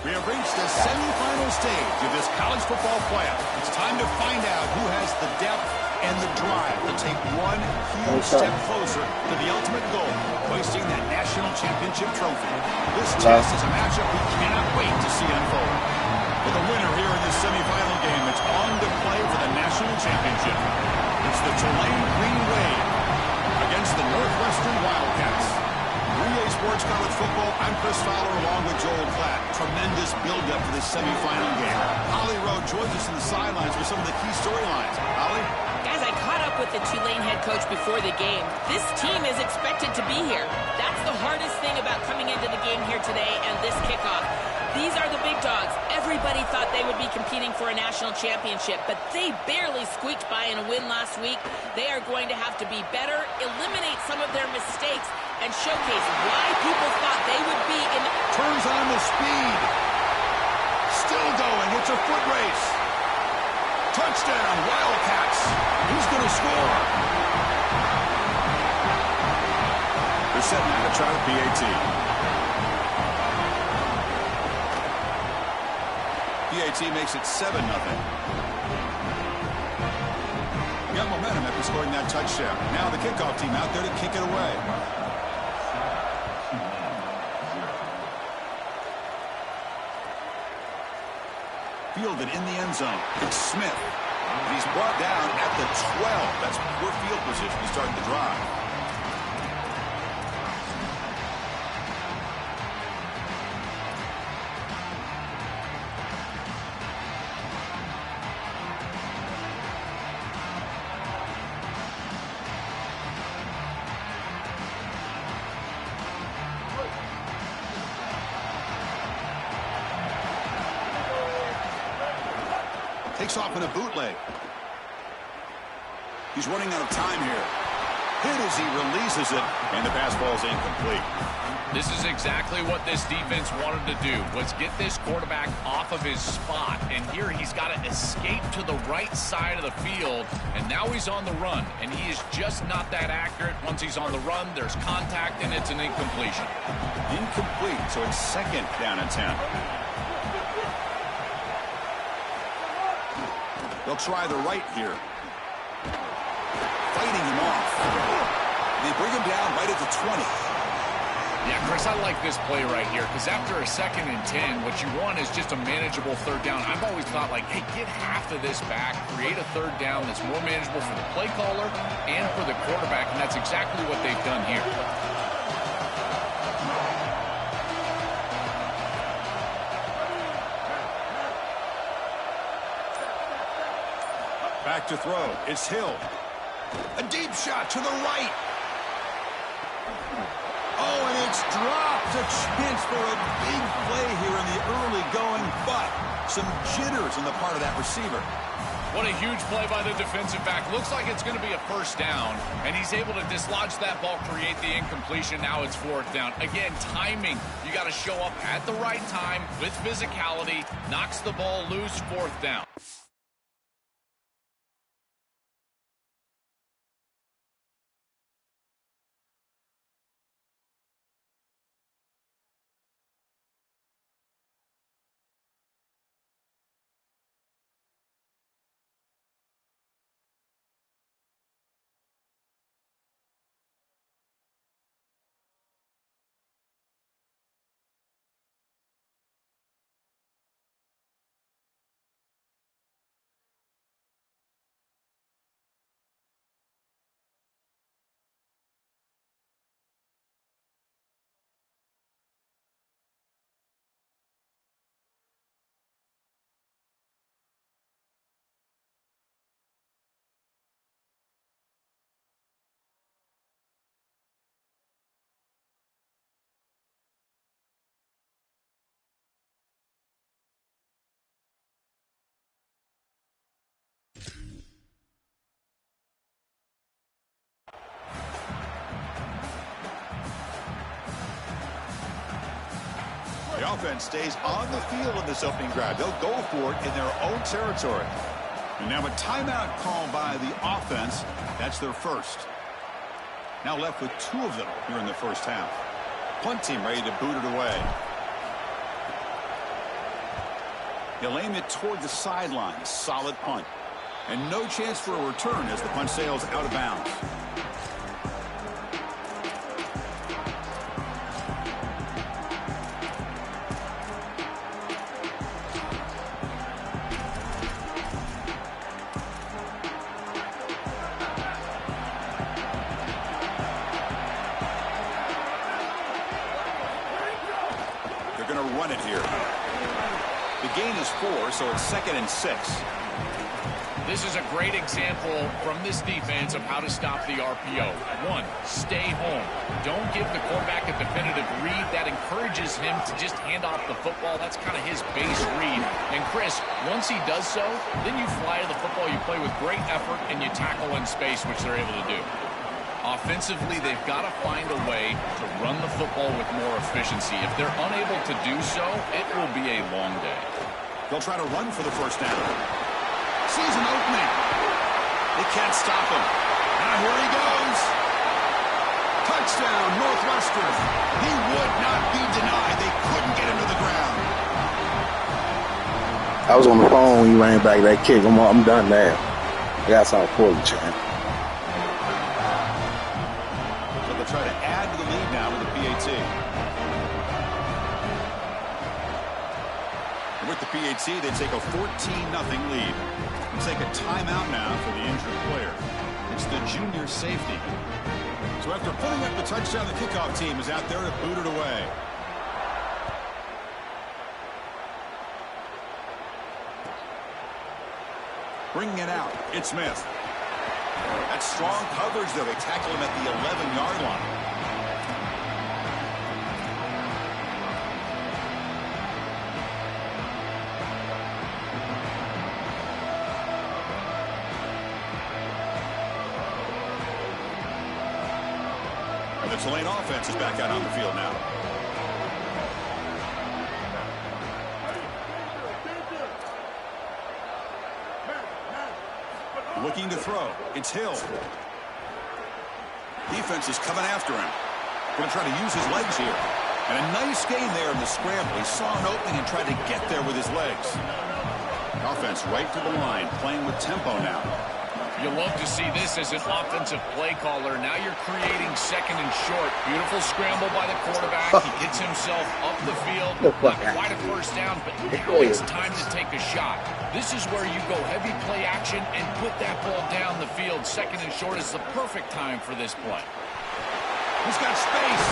We have reached the semifinal stage of this college football playoff. It's time to find out who has the depth and the drive to take one huge step closer to the ultimate goal, hoisting that national championship trophy. This test is a matchup we cannot wait to see unfold. For the winner here in this semifinal game, it's on to play for the national championship. It's the Tulane Green Wave against the Northwestern Wildcats. 3A Sports College Football, I'm Chris Fowler along with Joel Klatt. Tremendous build-up for this semifinal game. Holly Rowe joins us on the sidelines with some of the key storylines. Holly? Guys, I caught up with the Tulane head coach before the game. This team is expected to be here. That's the hardest thing about coming into the game here today and this kickoff. These are the big dogs. Everybody thought they would be competing for a national championship, but they barely squeaked by in a win last week. They are going to have to be better, eliminate some of their mistakes, and showcase why people thought they would be in... Turns on the speed. Still going. It's a foot race. Touchdown, Wildcats. He's going to score. They're setting out to try the PAT. PAT makes it 7-0. Got momentum after scoring that touchdown. Now the kickoff team out there to kick it away. Fielded in the end zone. It's Smith. And he's brought down at the 12. That's poor field position to start the drive. Takes off in a bootleg. He's running out of time here. Hit as he releases it, and the pass ball is incomplete. This is exactly what this defense wanted to do, was get this quarterback off of his spot. And here he's got to escape to the right side of the field, and now he's on the run. And he is just not that accurate. Once he's on the run, there's contact, and it's an incompletion. Incomplete, so it's second down and 10. They'll try the right here. Fighting him off. They bring him down right at the 20. Yeah, Chris, I like this play right here because after a 2nd and 10, what you want is just a manageable third down. I've always thought, like, hey, get half of this back, create a third down that's more manageable for the play caller and for the quarterback, and that's exactly what they've done here. Back to throw. It's Hill. A deep shot to the right. Oh, and it's dropped. A chance for a big play here in the early going, but some jitters on the part of that receiver. What a huge play by the defensive back. Looks like it's going to be a first down, and he's able to dislodge that ball, create the incompletion. Now it's 4th down. Again, timing. You got to show up at the right time with physicality. Knocks the ball loose, 4th down. The offense stays on the field in this opening drive. They'll go for it in their own territory. And now a timeout call by the offense. That's their first. Now left with 2 of them here in the first half. Punt team ready to boot it away. He'll aim it toward the sideline. Solid punt. And no chance for a return as the punt sails out of bounds. They're going to run it here. The gain is 4, so it's 2nd and 6. This is a great example from this defense of how to stop the RPO. 1, stay home. Don't give the quarterback a definitive read. That encourages him to just hand off the football. That's kind of his base read. And Chris, once he does so, then you fly to the football. You play with great effort, and you tackle in space, which they're able to do. Offensively, they've got to find a way to run the football with more efficiency. If they're unable to do so, it will be a long day. They'll try to run for the first down. Sees an opening. They can't stop him. Now here he goes. Touchdown, Northwestern. He would not be denied. They couldn't get him to the ground. I was on the phone when you ran back that kick. I'm done now. I got something for you, champ. So they'll try to add to the lead now with the PAT. And with the PAT, they take a 14-0 lead. Take a timeout now for the injured player. It's the junior safety. So after putting up the touchdown, the kickoff team is out there to boot it away. Bringing it out, it's Smith. That's strong coverage, though. They tackle him at the 11-yard line. The Tulane offense is back out on the field now. Looking to throw. It's Hill. Defense is coming after him. Going to try to use his legs here. And a nice gain there in the scramble. He saw an opening and tried to get there with his legs. Offense right to the line, playing with tempo now. You love to see this as an offensive play caller. Now you're creating 2nd and short. Beautiful scramble by the quarterback. He gets himself up the field. Not quite a first down, but now it's time to take a shot. This is where you go heavy play action and put that ball down the field. 2nd and short is the perfect time for this play. He's got space.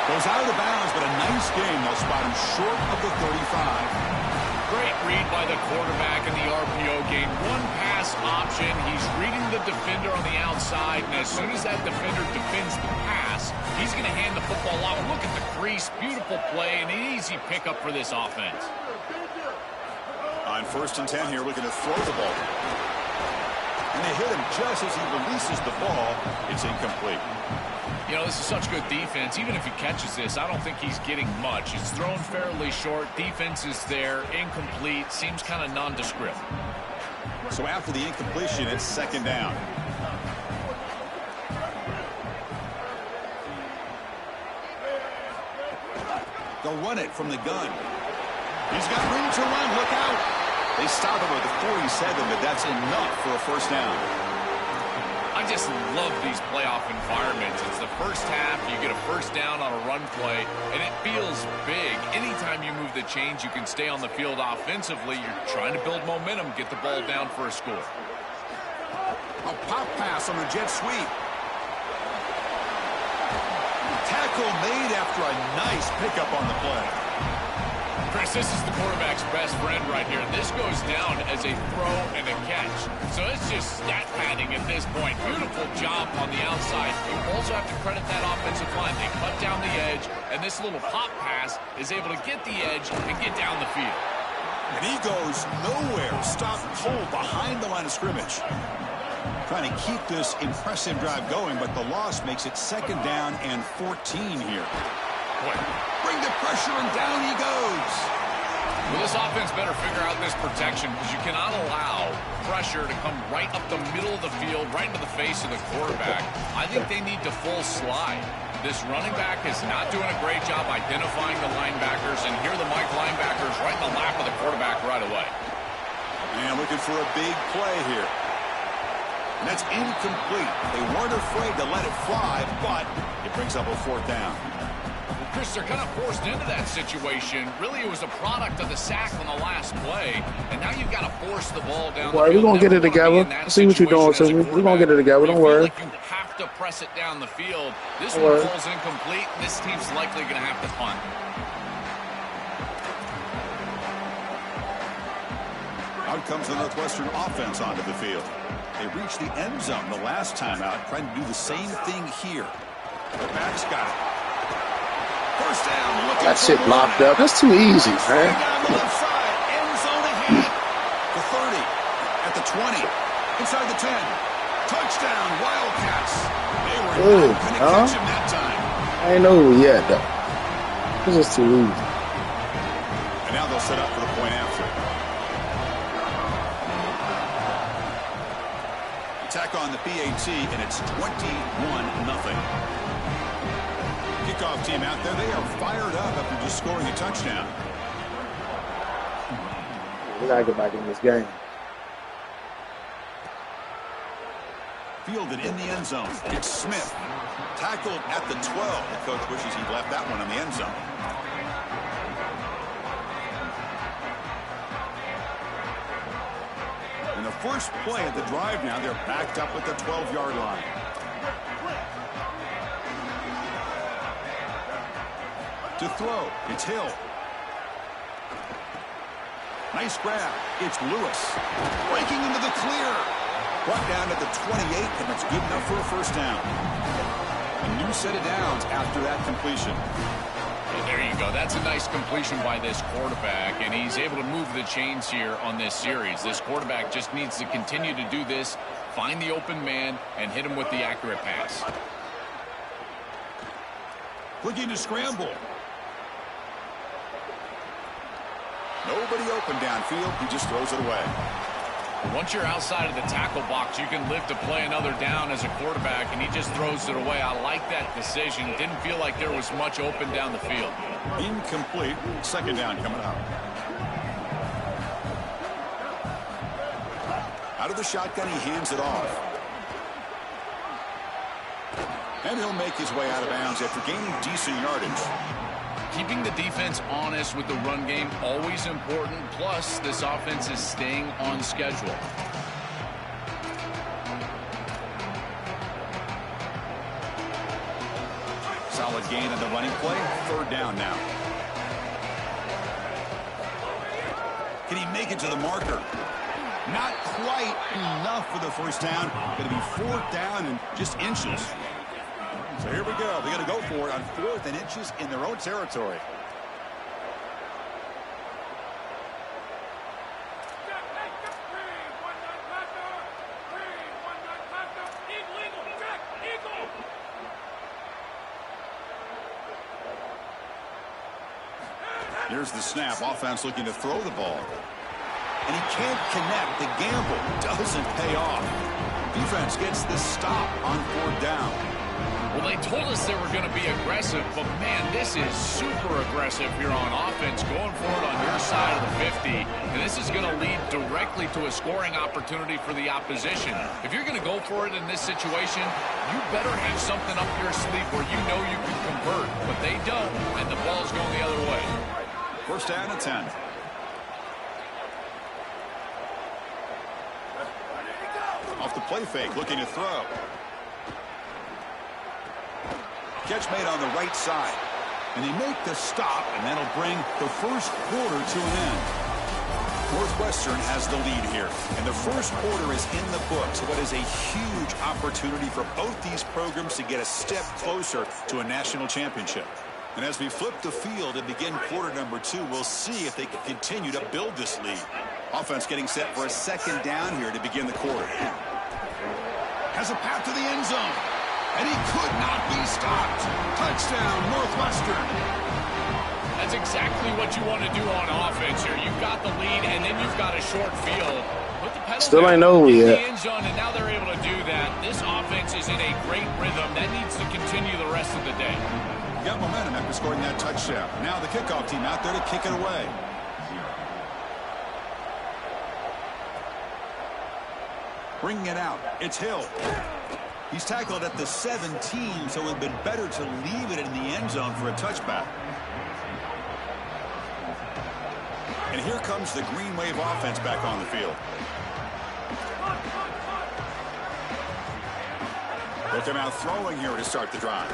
Goes out of bounds, but a nice game. They'll spot him short of the 35. Great read by the quarterback in the RPO game. One pass option. He's reading the defender on the outside, and as soon as that defender defends the pass, he's going to hand the football out. Look at the crease. Beautiful play, and an easy pickup for this offense. On 1st and 10 here, looking to throw the ball. And they hit him just as he releases the ball. It's incomplete. You know, this is such good defense. Even if he catches this, I don't think he's getting much. It's thrown fairly short. Defense is there. Incomplete. Seems kind of nondescript. So after the incompletion, it's 2nd down. They'll run it from the gun. He's got room to run. Look out. They stop him at the 47, but that's enough for a first down. I just love these playoff environments. It's the first half. You get a first down on a run play, and it feels big. Anytime you move the chains, you can stay on the field offensively. You're trying to build momentum, get the ball down for a score. A pop pass on a jet sweep. Tackle made after a nice pickup on the play. Chris, this is the quarterback's best friend right here. This goes down as a throw and a catch. So it's just stat padding at this point. Beautiful job on the outside. You also have to credit that offensive line. They cut down the edge, and this little pop pass is able to get the edge and get down the field. And he goes nowhere. Stop cold behind the line of scrimmage. Trying to keep this impressive drive going, but the loss makes it 2nd down and 14 here. quick. Bring the pressure, and down he goes. Well, this offense better figure out this protection because you cannot allow pressure to come right up the middle of the field, right into the face of the quarterback. I think they need to full slide. This running back is not doing a great job identifying the linebackers, and here the Mike linebackers right in the lap of the quarterback right away. And looking for a big play here. And that's incomplete. They weren't afraid to let it fly, but it brings up a 4th down. Chris, they're kind of forced into that situation. Really, it was a product of the sack on the last play, and now you've got to force the ball down the field. We're going to get it together. See what you're doing to me. We're going to get it together. Don't worry. Like you have to press it down the field. This one falls incomplete. This team's likely going to have to punt. Out comes the Northwestern offense onto the field. They reached the end zone the last time out, trying to do the same thing here. The back's got it. First down. That shit locked up. That's too easy, man. Down the left side. End zone ahead. The 30. At the 20. Inside the 10. Touchdown, Wildcats. They were not going to catch him that time. I ain't over yet, though. This is too easy. And now they'll set up for the point after. Attack on the PAT, and it's 21-0. Kickoff team out there. They are fired up after just scoring a touchdown. We got to get back in this game. Fielded in the end zone. It's Smith. Tackled at the 12. The coach wishes he'd left that one in the end zone. In the first play of the drive now, they're backed up at the 12-yard line. To throw, it's Hill. Nice grab. It's Lewis. Breaking into the clear. Brought down at the 28, and that's good enough for a first down. A new set of downs after that completion. And there you go. That's a nice completion by this quarterback, and he's able to move the chains here on this series. This quarterback just needs to continue to do this, find the open man, and hit him with the accurate pass. Looking to scramble. Nobody open downfield. He just throws it away. Once you're outside of the tackle box, you can live to play another down as a quarterback, and he just throws it away. I like that decision. Didn't feel like there was much open down the field. Incomplete. Second down coming up. Out of the shotgun, he hands it off. And he'll make his way out of bounds after gaining decent yardage. Keeping the defense honest with the run game, always important. Plus, this offense is staying on schedule. Solid gain on the running play. Third down now. Can he make it to the marker? Not quite enough for the first down. Going to be fourth down and just inches. So here we go. They're going to go for it on 4th and inches in their own territory. Here's the snap. Offense looking to throw the ball. And he can't connect. The gamble doesn't pay off. Defense gets the stop on 4th down. Well, they told us they were going to be aggressive, but, man, this is super aggressive here on offense, going for it on your side of the 50. And this is going to lead directly to a scoring opportunity for the opposition. If you're going to go for it in this situation, you better have something up your sleeve where you know you can convert. But they don't, and the ball's going the other way. First down and 10. Off the play fake, looking to throw. Catch made on the right side. And they make the stop, and that'll bring the first quarter to an end. Northwestern has the lead here, and the first quarter is in the books. What is a huge opportunity for both these programs to get a step closer to a national championship. And as we flip the field and begin quarter number 2, we'll see if they can continue to build this lead. Offense getting set for a 2nd down here to begin the quarter. Has a path to the end zone. Going to throw. It's Hill. Complete. Brought down at the 27. Ball game. 4th and 7. From the 27. Here's the snap. Offense looking to throw the ball. And he can't connect. The gamble doesn't pay off. Defense gets the stop on 4th down. Well, they told us they were going to be aggressive, but, man, this is super aggressive here on offense, going for it on your side of the 50. And this is going to lead directly to a scoring opportunity for the opposition. If you're going to go for it in this situation, you better have something up your sleeve where you know you can convert. But they don't, and the ball's going the other way. And he could not be stopped. Touchdown, Northwestern. That's exactly what you want to do on offense here. You've got the lead, and then you've got a short field. Put the pedal Still down, ain't over get yet. the end zone, and now they're able to do that. This offense is in a great rhythm. That needs to continue the rest of the day. Got momentum after scoring that touchdown. Now the kickoff team out there to kick it away. Bringing it out. It's Hill. He's tackled at the 17, so it would have been better to leave it in the end zone for a touchback. And here comes the Green Wave offense back on the field. They'll come out throwing here to start the drive.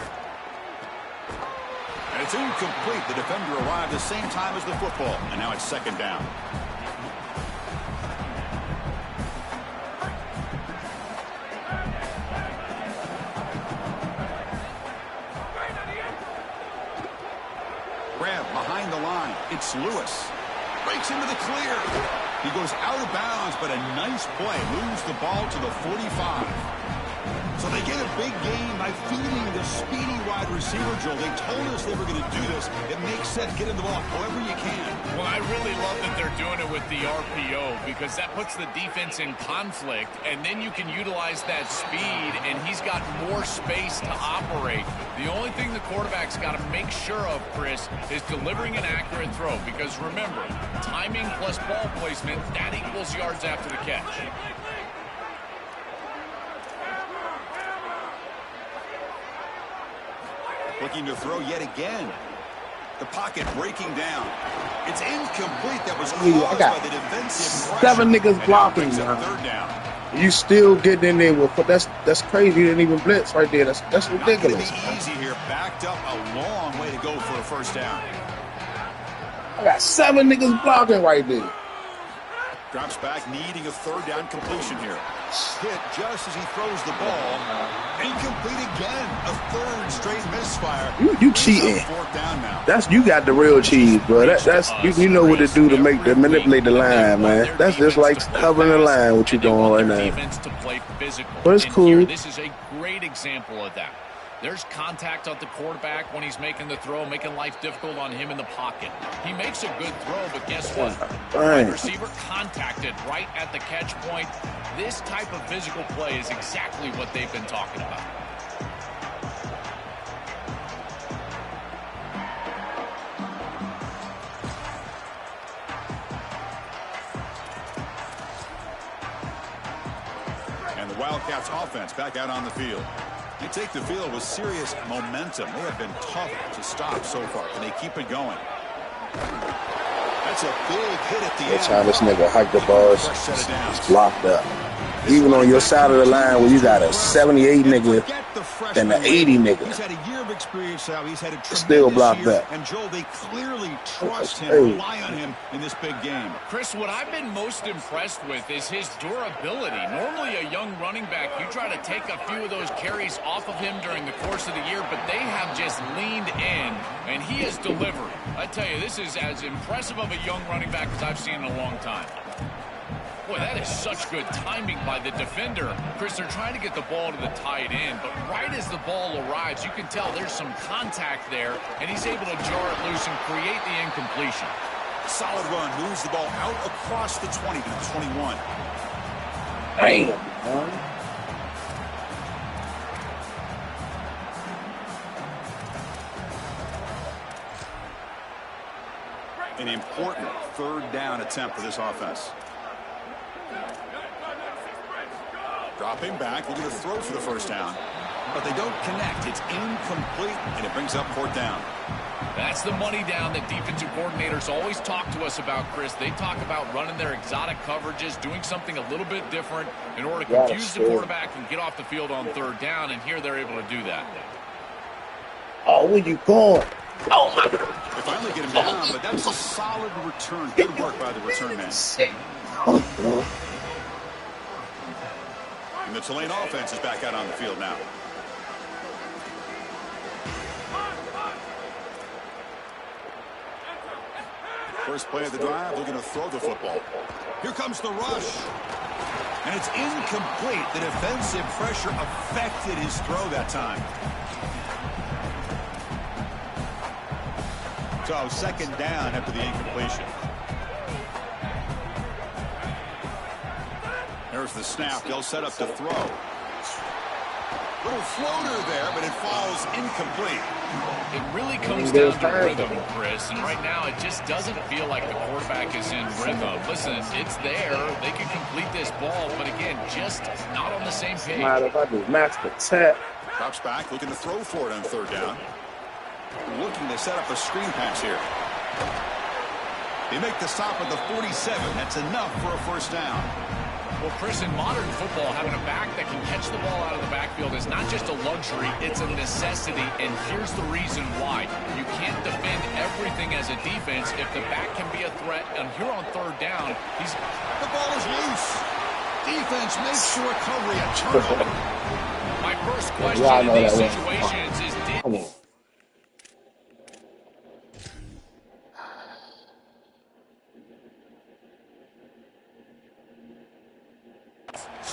And it's incomplete. The defender arrived the same time as the football, and now it's second down. Grab behind the line. It's Lewis. Breaks into the clear. He goes out of bounds, but a nice play. Moves the ball to the 45. So they get a big gain by feeding the speedy wide receiver, Joel. They told us they were going to do this. It makes sense. Get in the ball however you can. Well, I really love that they're doing it with the RPO because that puts the defense in conflict, and then you can utilize that speed, and he's got more space to operate. The only thing the quarterback's got to make sure of, Chris, is delivering an accurate throw because, remember, timing plus ball placement, that equals yards after the catch. Looking to throw yet again. The pocket breaking down. It's incomplete. That was caused by the defensive pressure. 7 niggas blocking, man. Third down. You still getting in there with, but that's crazy. You didn't even blitz right there. That's ridiculous. Not gonna be easy here. Backed up a long way to go for a first down. I got 7 niggas blocking right there. Drops back, needing a third down completion here. Hit just as he throws the ball. Incomplete again. A third straight misfire. You cheating. Fourth down now. That's you got the real cheese, bro. That's you know what to do to manipulate the line, man. That's just like covering the line. What you doing right now? Defense to play physical. But it's cool. Here, this is a great example of that. There's contact at the quarterback when he's making the throw, making life difficult on him in the pocket. He makes a good throw, but guess what? The wide receiver contacted right at the catch point. This type of physical play is exactly what they've been talking about. And the Wildcats offense back out on the field. They take the field with serious momentum. They have been tough to stop so far. Can they keep it going? That's a big hit at the end. That's how this nigga hike the bars. It's blocked up. Even on your side of the line where you got a 78 nigga and an 80 nigga. He's had a year of experience now. He's had a still blocked up. And Joel, they clearly trust him, rely on him in this big game. Chris, what I've been most impressed with is his durability. Normally a young running back, you try to take a few of those carries off of him during the course of the year, but they have just leaned in, and he has delivered. I tell you, this is as impressive of a young running back as I've seen in a long time. Boy, that is such good timing by the defender. Chris, they're trying to get the ball to the tight end, but right as the ball arrives, you can tell there's some contact there, and he's able to jar it loose and create the incompletion. Solid run, moves the ball out across the 20 to the 21. Damn, An important third down attempt for this offense. Dropping back, looking to throw for the first down. But they don't connect. It's incomplete, and it brings up fourth down. That's the money down that defensive coordinators always talk to us about, Chris. They talk about running their exotic coverages, doing something a little bit different in order to confuse the quarterback and get off the field on third down, and here they're able to do that. Oh, where you going? Oh, my God. They finally get him down, but that's a solid return. Good work by the return man. And the Tulane offense is back out on the field now. First play of the drive, looking to throw the football. Here comes the rush. And it's incomplete. The defensive pressure affected his throw that time. So second down after the incompletion. There's the snap. They'll set up to throw. Little floater there, but it falls incomplete. It really comes down to rhythm, Chris, and right now it just doesn't feel like the quarterback is in rhythm. Listen, it's there. They can complete this ball, but again, just not on the same page. If I do max protect. Drops back, looking to throw for it on third down. Looking to set up a screen pass here. They make the stop at the 47. That's enough for a first down. Well, Chris, in modern football, having a back that can catch the ball out of the backfield is not just a luxury, it's a necessity, and here's the reason why. You can't defend everything as a defense if the back can be a threat, and here on third down, the ball is loose. Defense makes the recovery a turnover. My first question in these situations is, Come on.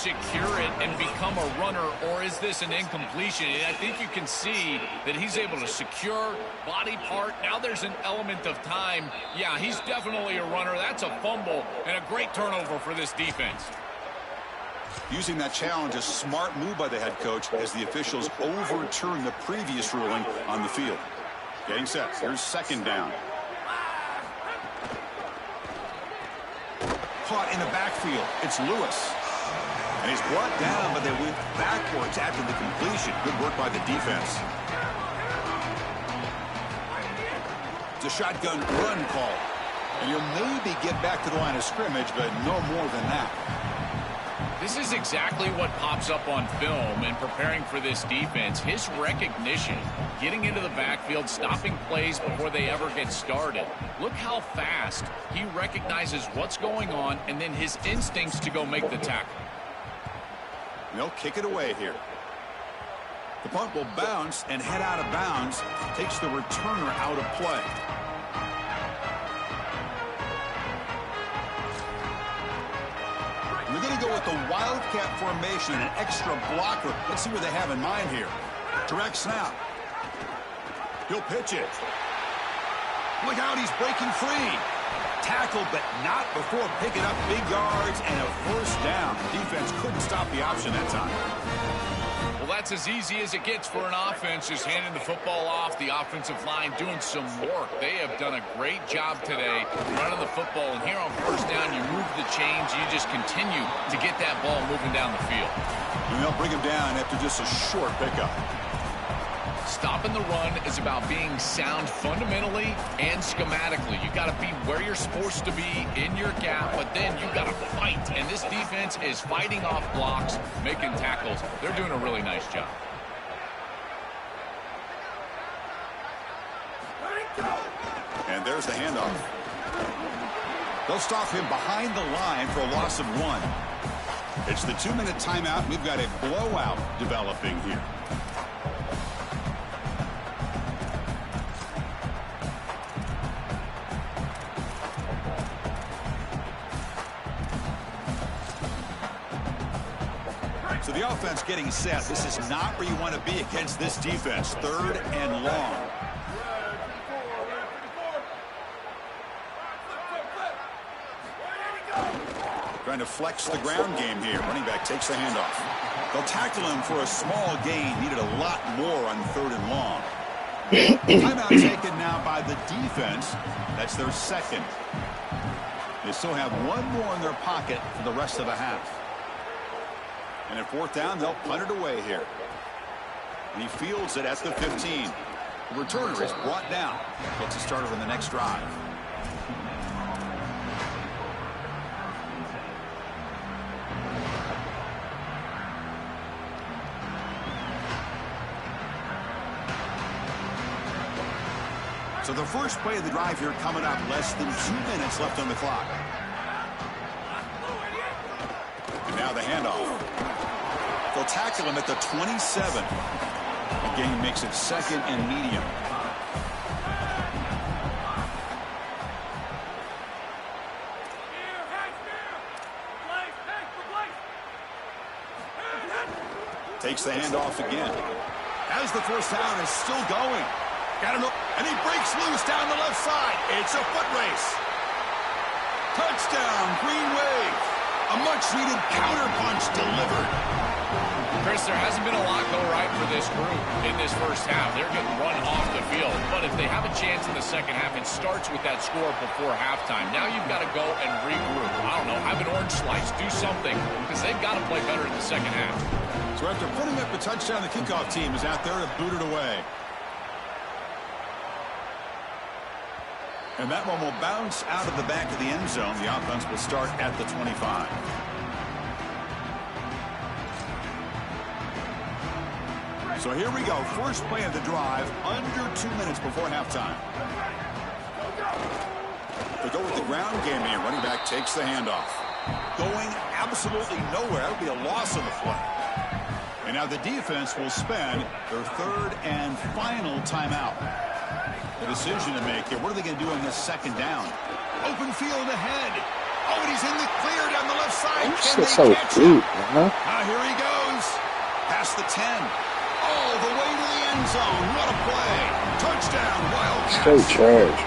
secure it and become a runner, or is this an incompletion? And I think you can see that he's able to secure body part. Now there's an element of time. Yeah, he's definitely a runner. That's a fumble and a great turnover for this defense. Using that challenge, a smart move by the head coach as the officials overturn the previous ruling on the field. Getting set. Here's second down. Caught in the backfield. It's Lewis. And he's brought down, but they went backwards after the completion. Good work by the defense. It's a shotgun run call. And you'll maybe get back to the line of scrimmage, but no more than that. This is exactly what pops up on film in preparing for this defense. His recognition, getting into the backfield, stopping plays before they ever get started. Look how fast he recognizes what's going on and then his instincts to go make the tackle. They'll kick it away here. The punt will bounce and head out of bounds. Takes the returner out of play. We're going to go with the wildcat formation, an extra blocker. Let's see what they have in mind here. Direct snap. He'll pitch it. Look out, he's breaking free. Tackled, but not before picking up big yards and a first down. The defense couldn't stop the option that time. Well, that's as easy as it gets for an offense, just handing the football off. The offensive line doing some work. They have done a great job today running the football. And here on first down, you move the chains. You just continue to get that ball moving down the field. And they'll bring him down after just a short pickup. Stopping the run is about being sound fundamentally and schematically. You got to be where you're supposed to be in your gap, but then you got to fight. And this defense is fighting off blocks, making tackles. They're doing a really nice job. And there's the handoff. They'll stop him behind the line for a loss of 1. It's the 2-minute timeout. We've got a blowout developing here. So the offense getting set. This is not where you want to be against this defense. 3rd and long. Trying to flex the ground game here. Running back takes the handoff. They'll tackle him for a small gain. Needed a lot more on 3rd and long. Timeout taken now by the defense. That's their 2nd. They still have 1 more in their pocket for the rest of the half. And at 4th down, they'll punt it away here. And he fields it at the 15. The returner is brought down. Gets a starter on the next drive. So the first play of the drive here coming up. Less than 2 minutes left on the clock. And now the handoff. They'll tackle him at the 27. The game makes it 2nd and medium. Takes the handoff again. As the first down is still going. Got him, and he breaks loose down the left side. It's a foot race. Touchdown, Green Wave. A much-needed counterpunch delivered. Chris, there hasn't been a lot go right for this group in this first half. They're getting run off the field. But if they have a chance in the second half, it starts with that score before halftime. Now you've got to go and regroup. I don't know, have an orange slice, do something, because they've got to play better in the second half. So after putting up the touchdown, the kickoff team is out there to boot it away. And that one will bounce out of the back of the end zone. The offense will start at the 25. So here we go. First play of the drive, under 2 minutes before halftime. They go with the ground game here. Running back takes the handoff. Going absolutely nowhere. That would be a loss on the play. And now the defense will spend their third and final timeout. The decision to make here. What are they going to do on this second down? Open field ahead. Oh, and he's in the clear down the left side. Can they catch him? Here he goes. Past the 10. All the way to the end zone. What a play. Touchdown, Wildcats. Straight charge.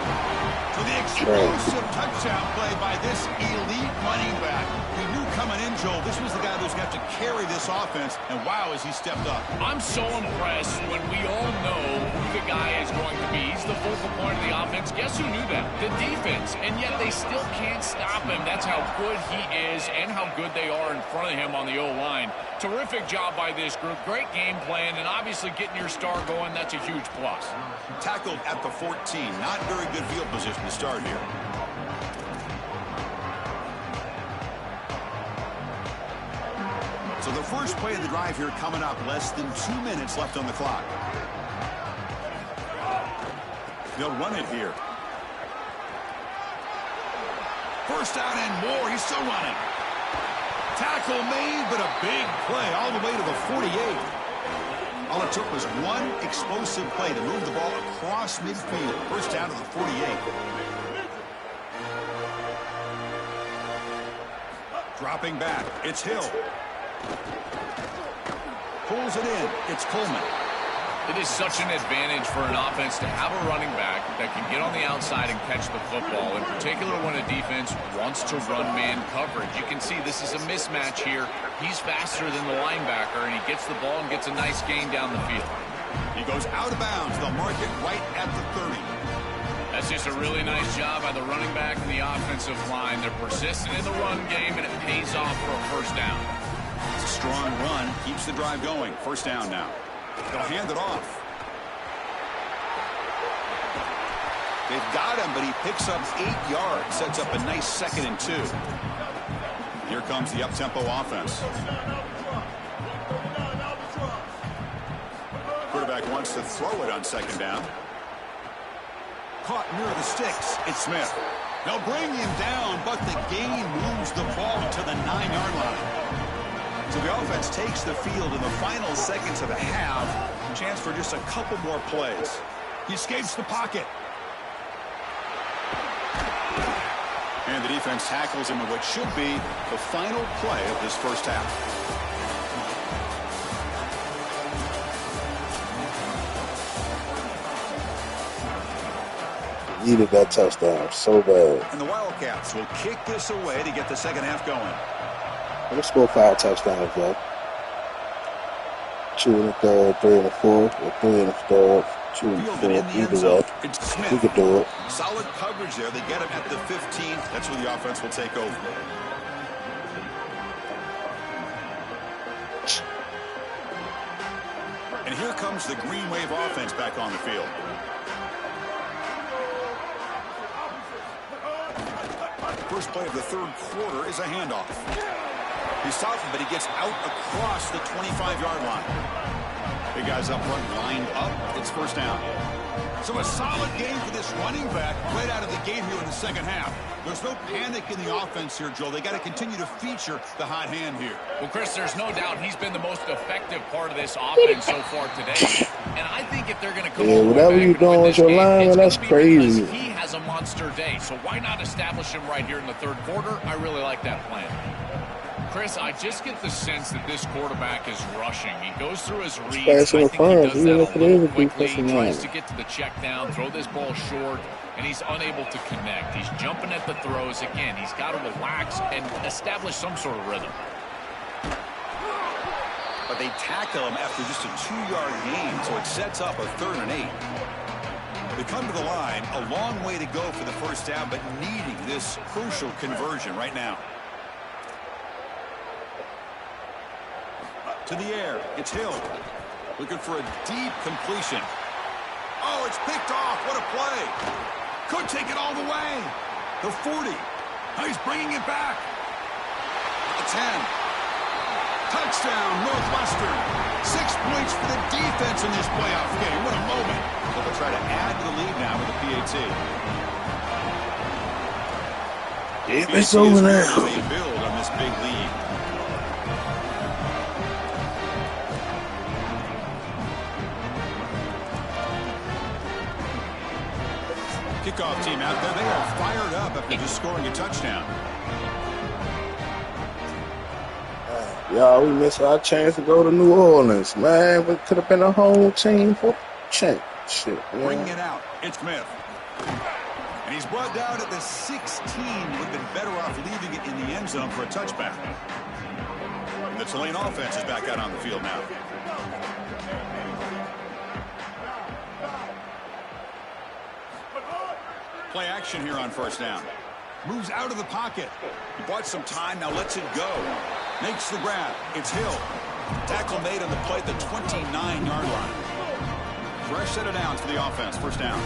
So the explosive touchdown play by this elite running back. We knew coming in, Joel, this was the guy who's got to carry this offense. And wow, has he stepped up. I'm so impressed when we all know who the guy is going to be. He's the focal point of the offense. Guess who knew that? The defense. And yet they still can't stop him. That's how good he is and how good they are in front of him on the O-line. Terrific job by this group. Great game plan, and obviously getting your star going, that's a huge plus. Tackled at the 14. Not very good field position to start here. So the first play of the drive here coming up. Less than 2 minutes left on the clock. They'll run it here. First down and more. He's still running. Tackle made, but a big play all the way to the 48. All it took was one explosive play to move the ball across midfield. First down to the 48. Dropping back. It's Hill. Pulls it in. It's Coleman. It is such an advantage for an offense to have a running back that can get on the outside and catch the football, in particular when a defense wants to run man coverage. You can see this is a mismatch here. He's faster than the linebacker, and he gets the ball and gets a nice gain down the field. He goes out of bounds. They'll mark it right at the 30. That's just a really nice job by the running back and the offensive line. They're persistent in the run game, and it pays off for a first down. It's a strong run. Keeps the drive going. First down now. They'll hand it off. They've got him, but he picks up 8 yards. Sets up a nice 2nd and 2. Here comes the up-tempo offense. Quarterback wants to throw it on 2nd down. Caught near the sticks. It's Smith. They'll bring him down, but the gain moves the ball to the 9-yard line. So the offense takes the field in the final seconds of the half. Chance for just a couple more plays. He escapes the pocket. And the defense tackles him in what should be the final play of this first half. Needed that touchdown so bad. And the Wildcats will kick this away to get the second half going. Let's score 5 touchdowns, though. 2 in the third, 3 in the fourth, or 3 in the third, 2 in the fourth. Either way, we could do it. Solid coverage there. They get him at the 15. That's where the offense will take over. And here comes the Green Wave offense back on the field. First play of the third quarter is a handoff. He's softened, but he gets out across the 25-yard line. Big guys up front, lined up. It's first down. So a solid game for this running back right out of the gate here in the second half. There's no panic in the offense here, Joel. They got to continue to feature the hot hand here. Well, Chris, there's no doubt he's been the most effective part of this offense so far today. And I think if they're going to come over whatever you're doing with your lineman, that's crazy. He has a monster day, so why not establish him right here in the third quarter? I really like that plan. Chris, I just get the sense that this quarterback is rushing. He goes through his reads. I think he does that a little quickly. He tries to get to the check down, throw this ball short, and he's unable to connect. He's jumping at the throws. Again, he's got to relax and establish some sort of rhythm. But they tackle him after just a 2-yard gain, so it sets up a 3rd and 8. They come to the line, a long way to go for the first down, but needing this crucial conversion right now. To the air, it's Hill. Looking for a deep completion. Oh, it's picked off. What a play. Could take it all the way. The 40. Oh, he's bringing it back. The 10. Touchdown, Northwestern. 6 points for the defense in this playoff game. What a moment. So they'll try to add to the lead now with the PAT. If it's over now. They build on this big lead. Kickoff team out there. They are fired up after just scoring a touchdown. Y'all, we missed our chance to go to New Orleans, man. We could have been a home team for championship. Bringing it out. It's Smith. And he's brought down at the 16. Would have been better off leaving it in the end zone for a touchback. And the Tulane offense is back out on the field now. Play action here on first down. Moves out of the pocket. He bought some time, now lets it go. Makes the grab. It's Hill. Tackle made on the play at the 29-yard line. Fresh set of downs for the offense. First down.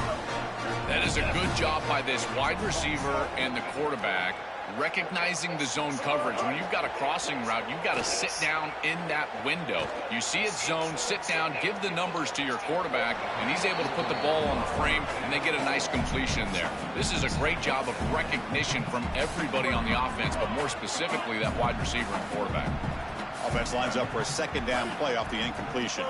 That is a good job by this wide receiver and the quarterback recognizing the zone coverage. When you've got a crossing route, you've got to sit down in that window. You see it's zone, sit down, give the numbers to your quarterback, and he's able to put the ball on the frame, and they get a nice completion there. This is a great job of recognition from everybody on the offense, but more specifically that wide receiver and quarterback. Offense lines up for a 2nd down play off the incompletion.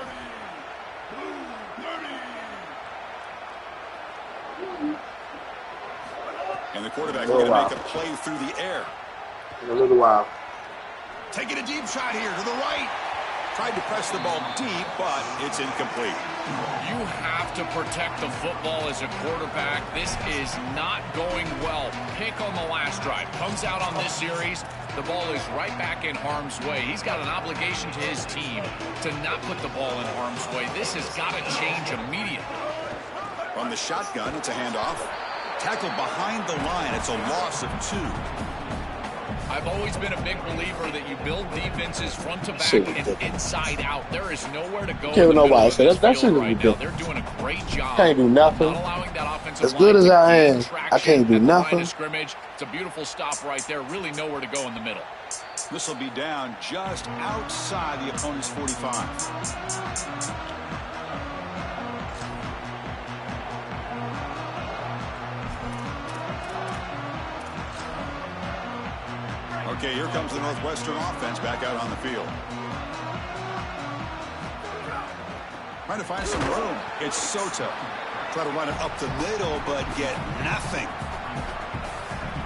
And the quarterback going to make a play through the air. In a little while. Taking a deep shot here to the right. Tried to press the ball deep, but it's incomplete. You have to protect the football as a quarterback. This is not going well. Pick on the last drive. Comes out on this series. The ball is right back in harm's way. He's got an obligation to his team to not put the ball in harm's way. This has got to change immediately. From the shotgun, it's a handoff. Tackled behind the line. It's a loss of 2. I've always been a big believer that you build defenses front to back and inside out. There is nowhere to go. Can't know why I said that shouldn't be good. They're doing a great job. Can't do nothing. Not allowing that offensive as good as I am, I can't do nothing. Scrimmage. It's a beautiful stop right there. Really nowhere to go in the middle. This will be down just outside the opponent's 45. Okay, here comes the Northwestern offense back out on the field. Trying to find some room. It's Soto. Try to run it up the middle, but get nothing.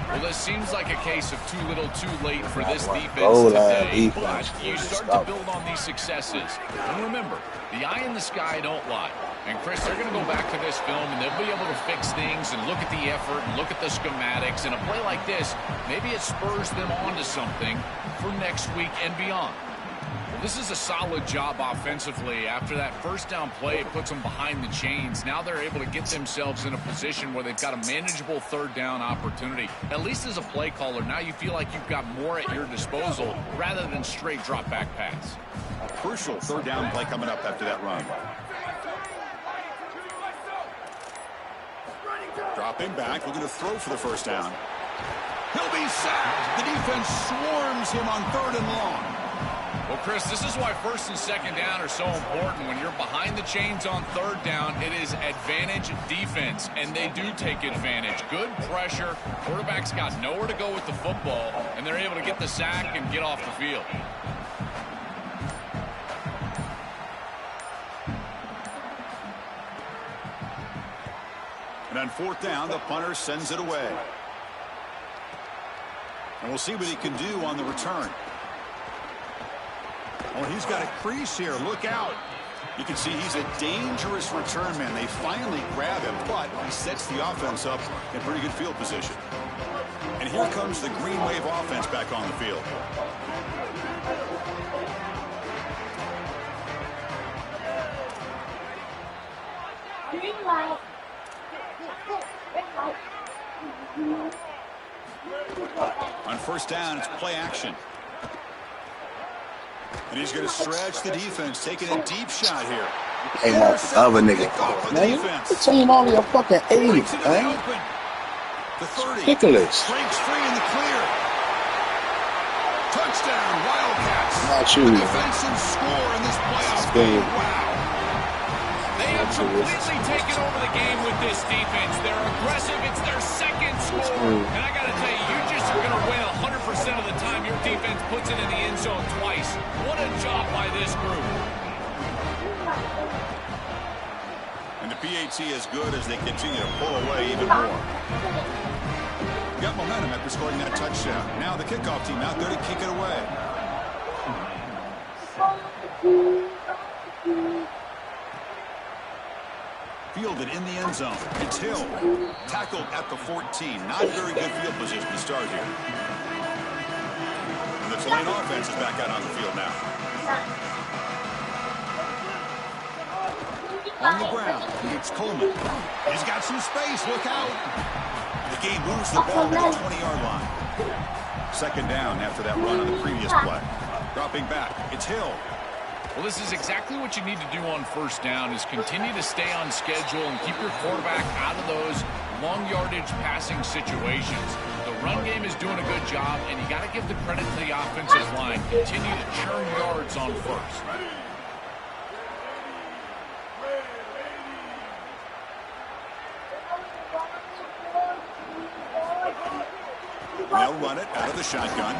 Well, this seems like a case of too little too late for this defense today, but you start to build on these successes. And remember, the eye in the sky don't lie. And, Chris, they're going to go back to this film, and they'll be able to fix things and look at the effort and look at the schematics. And a play like this, maybe it spurs them on to something for next week and beyond. Well, this is a solid job offensively. After that first down play, it puts them behind the chains. Now they're able to get themselves in a position where they've got a manageable 3rd down opportunity. At least as a play caller, now you feel like you've got more at your disposal rather than straight drop back pass. Crucial 3rd down play coming up after that run. Dropping back, looking to throw for the first down. He'll be sacked. The defense swarms him on 3rd and long. Well, Chris, this is why 1st and 2nd down are so important. When you're behind the chains on 3rd down, it is advantage defense, and they do take advantage. Good pressure. Quarterback's got nowhere to go with the football, and they're able to get the sack and get off the field. And on 4th down, the punter sends it away. And we'll see what he can do on the return. Oh, he's got a crease here. Look out. You can see he's a dangerous return man. They finally grab him, but he sets the offense up in pretty good field position. And here comes the Green Wave offense back on the field. On first down, it's play action. And he's going to stretch the defense, taking a deep shot here. Hey, my other nigga. Man, the team only a fucking 80, man. The 30. Ridiculous. Breaks free in the clear. Touchdown, Wildcats. Not you. The defensive score in this playoff game. Wow. They have completely taken over the game with this defense. They're aggressive. It's their second score. And I got to tell you, you're just going to win 100% of the time your defense puts it in the end zone twice. What a job by this group. And the PAT is good as they continue to pull away even more. Got momentum after scoring that touchdown. Now the kickoff team out there to kick it away. Fielded in the end zone. It's Hill. Tackled at the 14. Not very good field position to start here. And the Tulane offense is back out on the field now. On the ground, it's Coleman. He's got some space. Look out. The game moves the ball to the 20-yard line. Second down after that run on the previous play. Dropping back, it's Hill. Well, this is exactly what you need to do on first down is continue to stay on schedule and keep your quarterback out of those long yardage passing situations. The run game is doing a good job, and you got to give the credit to the offensive line. Continue to churn yards on first. They'll run it out of the shotgun.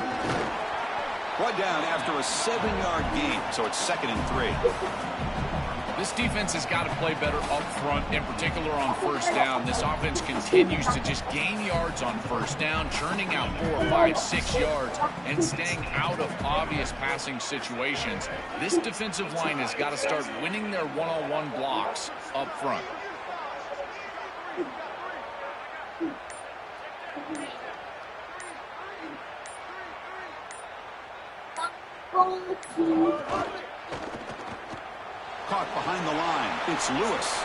One down after a 7-yard gain, so it's 2nd and 3. This defense has got to play better up front, in particular on first down. This offense continues to just gain yards on first down, churning out 4, 5, 6 yards, and staying out of obvious passing situations. This defensive line has got to start winning their one-on-one blocks up front. Caught behind the line. It's Lewis.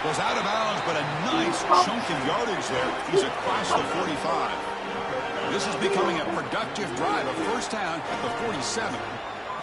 Goes out of bounds, but a nice chunk of yardage there. He's across the 45. This is becoming a productive drive. A first down at the 47.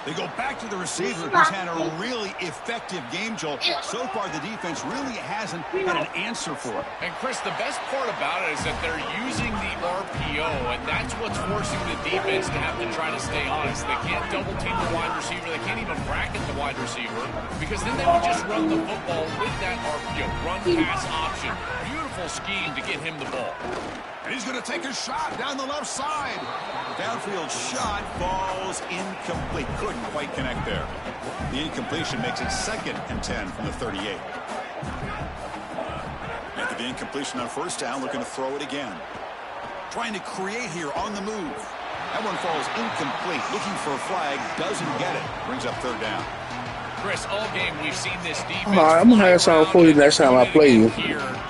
They go back to the receiver, who's had a really effective game, Joel. So far, the defense really hasn't had an answer for it. And, Chris, the best part about it is that they're using the RPO, and that's what's forcing the defense to have to try to stay honest. They can't double-team the wide receiver. They can't even bracket the wide receiver because then they would just run the football with that RPO, run-pass option. Beautiful scheme to get him the ball. And he's going to take a shot down the left side. Downfield shot falls incomplete. Couldn't quite connect there. The incompletion makes it 2nd and 10 from the 38. After the incompletion on first down, looking to throw it again. Trying to create here on the move. That one falls incomplete. Looking for a flag. Doesn't get it. Brings up 3rd down. Chris, all game we've seen this defense. All right, I'm going to have something for you next time I play you.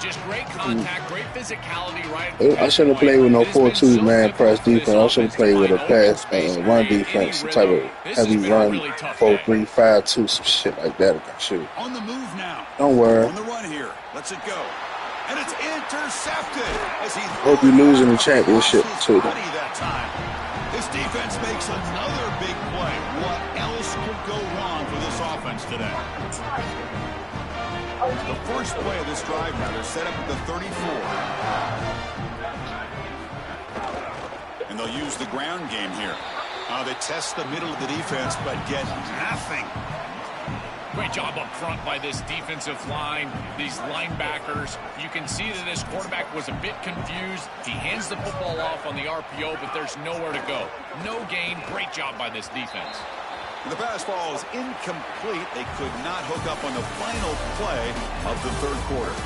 Just great contact, great physicality, right? I shouldn't have played with no 4-2 man press defense. I should have played with a pass run defense, some type of heavy run, 4-3, 5-2, some shit like that. Shoot. On the move now. Don't worry. On the run here. Let's it go. And it's intercepted. As he hope you're losing the championship too. That time. This defense makes another big play. What else could go wrong for this offense today? The first play of this drive now. They're set up at the 34. And they'll use the ground game here. They test the middle of the defense, but get nothing. Great job up front by this defensive line, these linebackers. You can see that this quarterback was a bit confused. He hands the football off on the RPO, but there's nowhere to go. No gain. Great job by this defense. The pass ball is incomplete. They could not hook up on the final play of the 3rd quarter.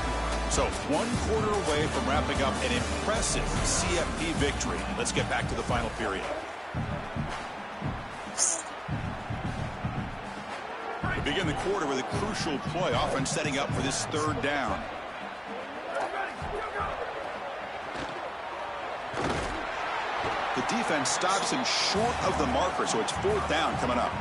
So 1 quarter away from wrapping up an impressive CFP victory. Let's get back to the final period. We begin the quarter with a crucial play, offense setting up for this third down. The defense stops him short of the marker, so it's fourth down coming up.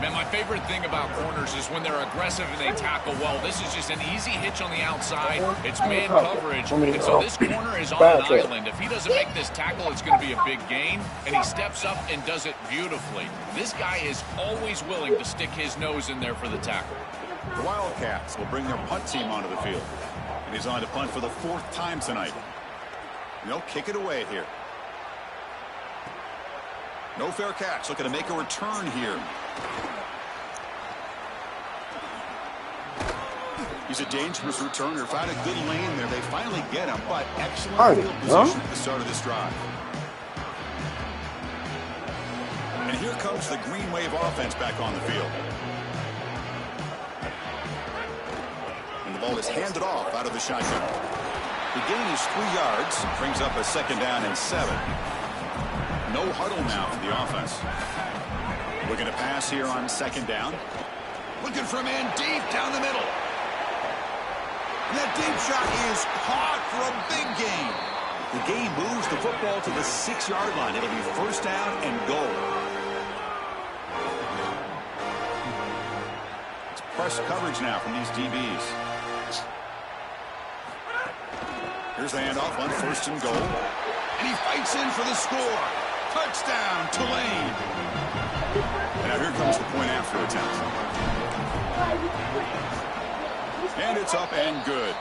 Man, my favorite thing about corners is when they're aggressive and they tackle well. This is just an easy hitch on the outside. It's man coverage. And so this corner is on an island. If he doesn't make this tackle, it's going to be a big gain. And he steps up and does it beautifully. This guy is always willing to stick his nose in there for the tackle. The Wildcats will bring their punt team onto the field. And he's on to punt for the fourth time tonight. And they'll kick it away here. No fair catch. Looking to make a return here. He's a dangerous returner. Found a good lane there. They finally get him, but excellent field position at the start of this drive. And here comes the Green Wave offense back on the field. And the ball is handed off out of the shotgun. The gain is 3 yards. Brings up a second down and 7. No huddle now for the offense. Looking to pass here on second down. Looking for a man deep down the middle. And that deep shot is caught for a big gain. The gain moves the football to the 6-yard line. It'll be first down and goal. It's press coverage now from these DBs. Here's the handoff on first and goal. And he fights in for the score. Touchdown, Tulane. And now here comes the point after attempt. And it's up and good.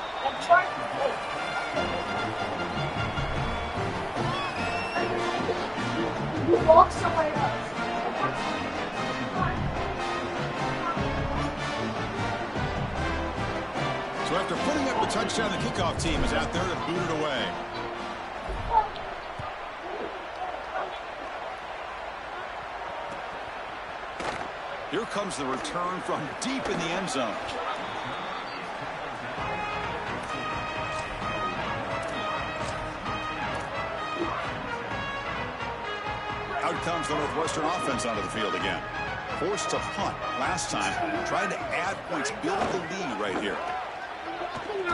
Walk somewhere else. So after putting up the touchdown, the kickoff team is out there to boot it away. Here comes the return from deep in the end zone. Out comes the Northwestern offense onto the field again. Forced to punt last time. Trying to add points, build the lead right here.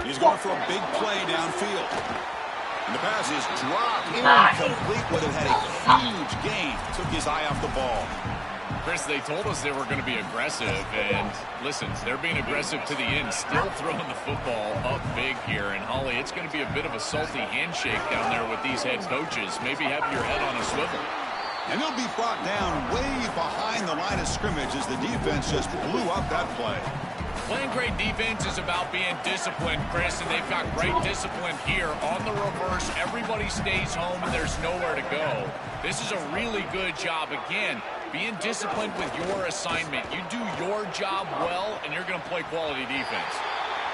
He's going for a big play downfield. And the pass is dropped. Incomplete, but it had a huge gain. Took his eye off the ball. Chris, they told us they were going to be aggressive, and listen, they're being aggressive to the end, still throwing the football up big here. And, Holly, it's going to be a bit of a salty handshake down there with these head coaches. Maybe have your head on a swivel. And they'll be brought down way behind the line of scrimmage as the defense just blew up that play. Playing great defense is about being disciplined, Chris, and they've got great discipline here. On the reverse, everybody stays home and there's nowhere to go. This is a really good job. Again, being disciplined with your assignment. You do your job well, and you're going to play quality defense.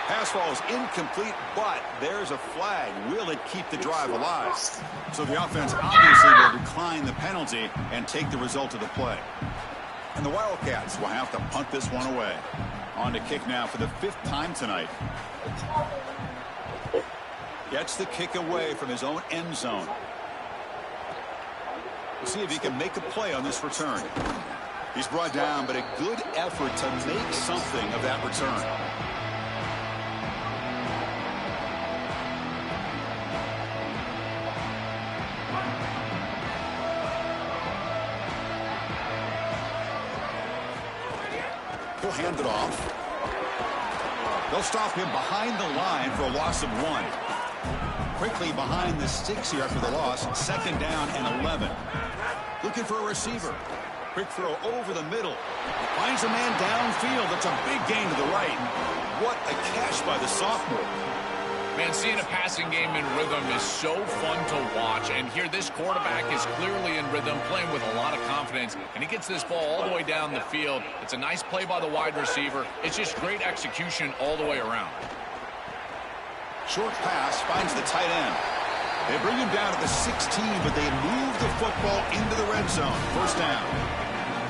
Pass ball is incomplete, but there's a flag. Will it keep the drive alive? So the offense obviously will decline the penalty and take the result of the play. And the Wildcats will have to punt this one away. On to kick now for the 5th time tonight. Gets the kick away from his own end zone. We'll see if he can make a play on this return. He's brought down, but a good effort to make something of that return. He'll hand it off. They'll stop him behind the line for a loss of 1. Quickly behind the sticks here after the loss. Second down and 11. Looking for a receiver. Quick throw over the middle. Finds a man downfield. That's a big gain to the right. What a catch by the sophomore. Man, seeing a passing game in rhythm is so fun to watch. And here this quarterback is clearly in rhythm, playing with a lot of confidence. And he gets this ball all the way down the field. It's a nice play by the wide receiver. It's just great execution all the way around. Short pass finds the tight end. They bring him down at the 16, but they move the football into the red zone. First down.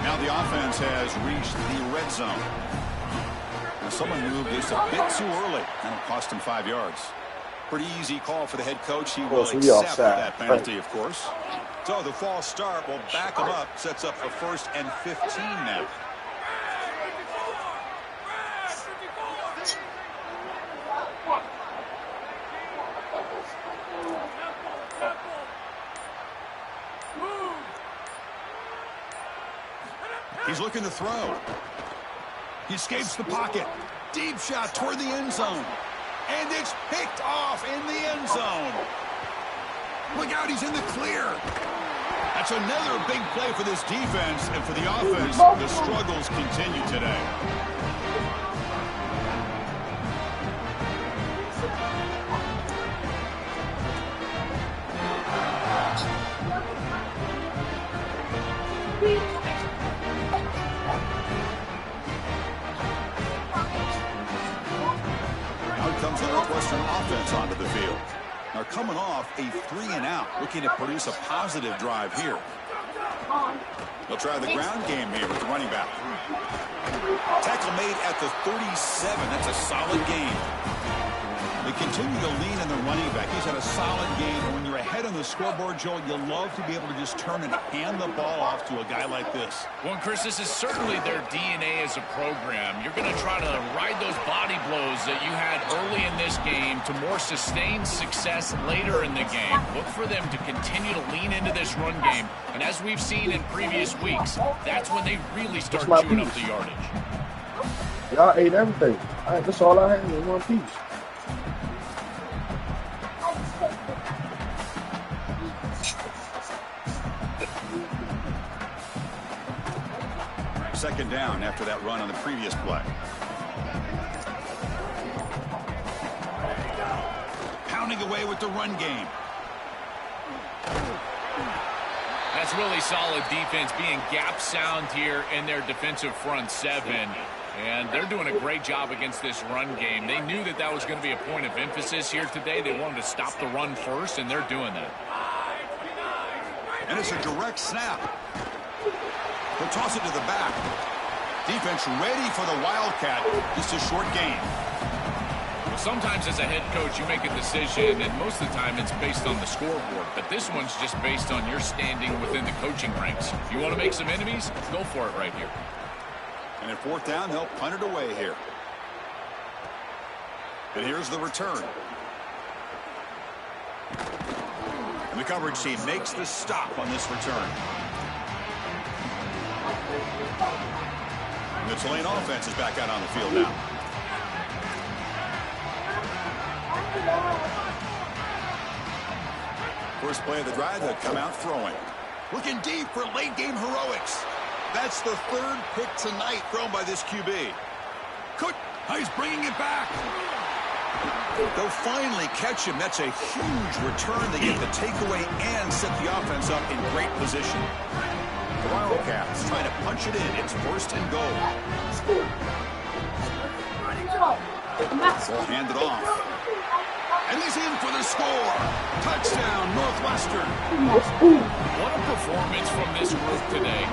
Now the offense has reached the red zone. Now someone moved this a bit too early, and it cost him 5 yards. Pretty easy call for the head coach. He will accept that penalty, of course. So the false start will back him up. Sets up for 1st and 15 now. looking to throw. He escapes the pocket. Deep shot toward the end zone. And it's picked off in the end zone. Look out, he's in the clear. That's another big play for this defense, and for the offense, the struggles continue today. Out comes the Northwestern offense onto the field. Now coming off a 3-and-out, looking to produce a positive drive here. They'll try the ground game here with the running back. Tackle made at the 37. That's a solid gain. They continue to lean on the running back. He's had a solid game. And when you're ahead on the scoreboard, Joel, you love to be able to just turn and hand the ball off to a guy like this. Well, Chris, this is certainly their DNA as a program. You're going to try to ride those body blows that you had early in this game to more sustained success later in the game. Look for them to continue to lean into this run game. And as we've seen in previous weeks, that's when they really start chewing up the yardage. Y'all ate everything. That's all I had in one piece. Second down after that run on the previous play. Pounding away with the run game. That's really solid defense, being gap sound here in their defensive front seven. And they're doing a great job against this run game. They knew that that was going to be a point of emphasis here today. They wanted to stop the run first, and they're doing that. And it's a direct snap. They'll toss it to the back. Defense ready for the Wildcat. Just a short gain. Well, sometimes as a head coach, you make a decision, and most of the time it's based on the scoreboard. But this one's just based on your standing within the coaching ranks. If you want to make some enemies, go for it right here. And at fourth down, they'll punt it away here. And here's the return. And the coverage team makes the stop on this return. And the Tulane offense is back out on the field now. First play of the drive, they'll come out throwing. Looking deep for late game heroics. That's the third pick tonight thrown by this QB. He's bringing it back. They'll finally catch him. That's a huge return. They get the takeaway and set the offense up in great position. The Wildcats trying to punch it in. It's first and goal. They'll hand it off. And he's in for the score. Touchdown, Northwestern. What a performance from this group today.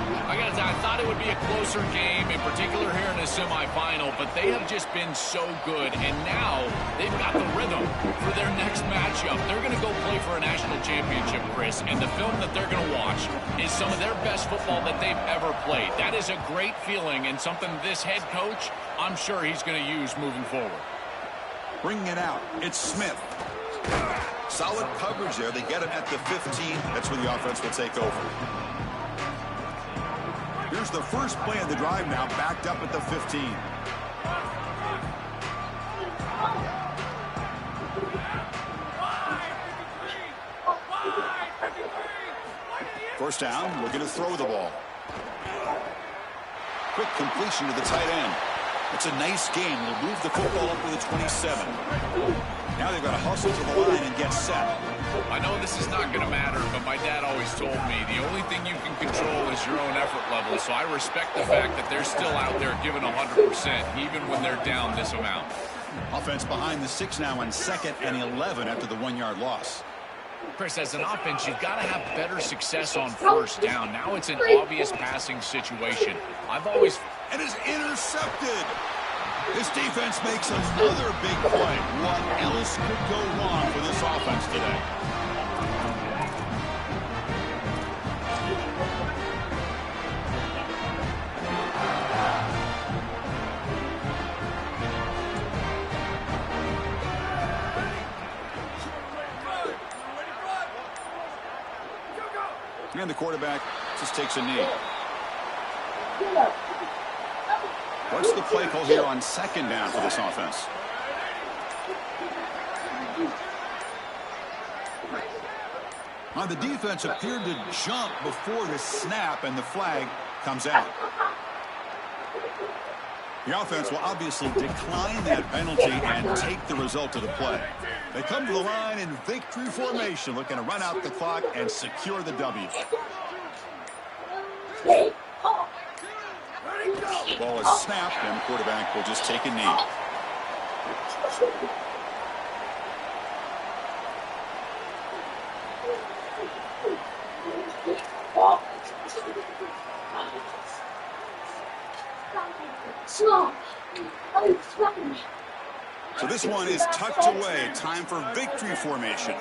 I thought it would be a closer game, in particular here in a semifinal, but they have just been so good, and now they've got the rhythm for their next matchup. They're going to go play for a national championship, Chris, and the film that they're going to watch is some of their best football that they've ever played. That is a great feeling and something this head coach, I'm sure he's going to use moving forward. Bringing it out, it's Smith. Solid coverage there. They get him at the 15. That's where the offense will take over. Here's the first play of the drive now, backed up at the 15. First down, looking to throw the ball. Quick completion to the tight end. It's a nice game. They'll move the football up to the 27. Now they've got to hustle to the line and get set. I know this is not going to matter, but my dad always told me the only thing you can control is your own effort level. So I respect the fact that they're still out there giving 100%, even when they're down this amount. Offense behind the 6 now on 2nd and 11 after the 1-yard loss. Chris, as an offense, you've got to have better success on first down. Now it's an obvious passing situation. And is intercepted. This defense makes another big play. What else could go wrong for this offense today? And the quarterback just takes a knee. What's the play call here on second down for this offense? The defense appeared to jump before the snap, and the flag comes out. The offense will obviously decline that penalty and take the result of the play. They come to the line in victory formation, looking to run out the clock and secure the W. Ball is snapped, and the quarterback will just take a knee. So this one is tucked away. Time for victory formation.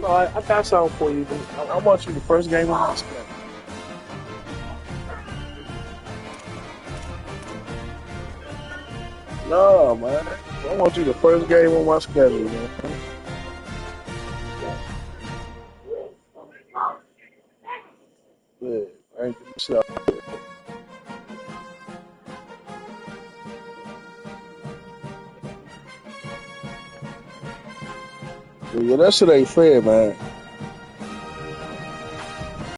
I got something for you. I want you the first game on my schedule. No, man. I want you the first game on my schedule, man. Good. Thank you, yourself. Yeah, that shit ain't fair, man.